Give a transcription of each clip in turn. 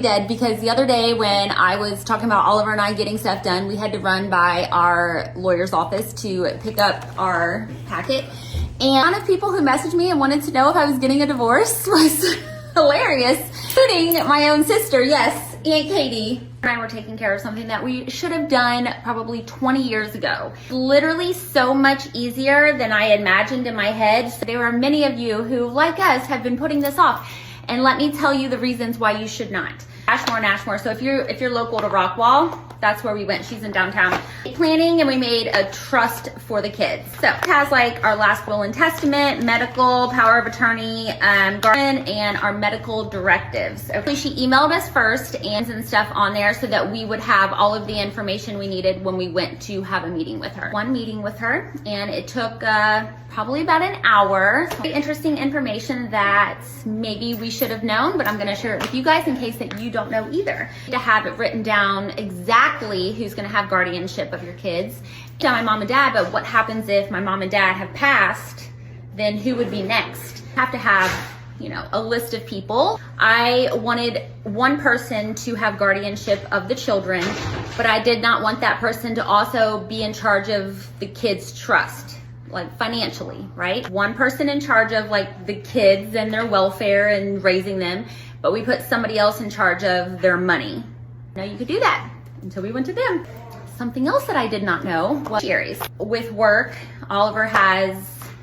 Dead, because the other day when I was talking about Oliver and I getting stuff done, we had to run by our lawyer's office to pick up our packet. And the amount of people who messaged me and wanted to know if I was getting a divorce was hilarious, including my own sister. Yes, Aunt Katie and I were taking care of something that we should have done probably 20 years ago. Literally so much easier than I imagined in my head. So there are many of you who, like us, have been putting this off. And let me tell you the reasons why you should not. Ashmore and Ashmore. So if you're local to Rockwall, that's where we went. She's in downtown. Planning, and we made a trust for the kids. So it has like our last will and testament, medical, power of attorney, guardian, and our medical directives. Okay, she emailed us first and stuff on there so that we would have all of the information we needed when we went to have a meeting with her. One meeting with her, and it took probably about an hour. Very interesting information that maybe we should have known, but I'm gonna share it with you guys in case that you don't know either. To have it written down exactly who's gonna have guardianship of your kids. To my mom and dad, but what happens if my mom and dad have passed, then who would be next? Have to have, you know, a list of people. I wanted one person to have guardianship of the children, but I did not want that person to also be in charge of the kids' trust, like financially, right? One person in charge of like the kids and their welfare and raising them, but we put somebody else in charge of their money. Now you could do that until we went to them. Something else that I did not know was beneficiaries. With work, Oliver has,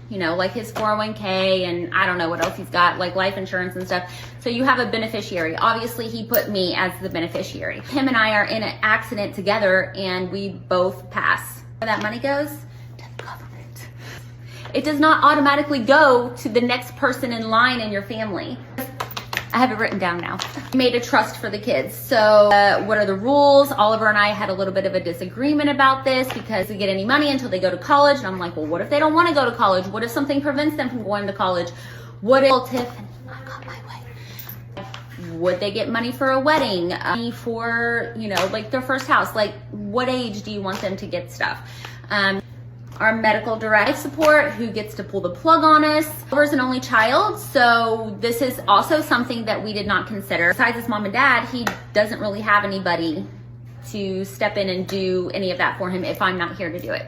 you know, like his 401k and I don't know what else he's got, like life insurance and stuff. So you have a beneficiary. Obviously he put me as the beneficiary. Him and I are in an accident together and we both pass. Where that money goes? To the government. It does not automatically go to the next person in line in your family. I have it written down now. We made a trust for the kids. So what are the rules? Oliver and I had a little bit of a disagreement about this because we get any money until they go to college. And I'm like, well, what if they don't want to go to college? What if something prevents them from going to college? What if Tiff, I got my way. Would they get money for a wedding? Money for, you know, like their first house? Like what age do you want them to get stuff? Our medical direct support, who gets to pull the plug on us. Oliver's an only child, so this is also something that we did not consider. Besides his mom and dad, he doesn't really have anybody to step in and do any of that for him if I'm not here to do it.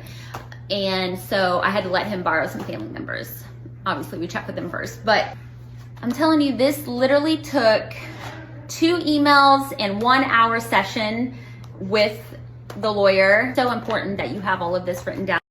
And so I had to let him borrow some family members. Obviously we checked with them first, but I'm telling you, this literally took 2 emails and 1 hour session with the lawyer. So important that you have all of this written down.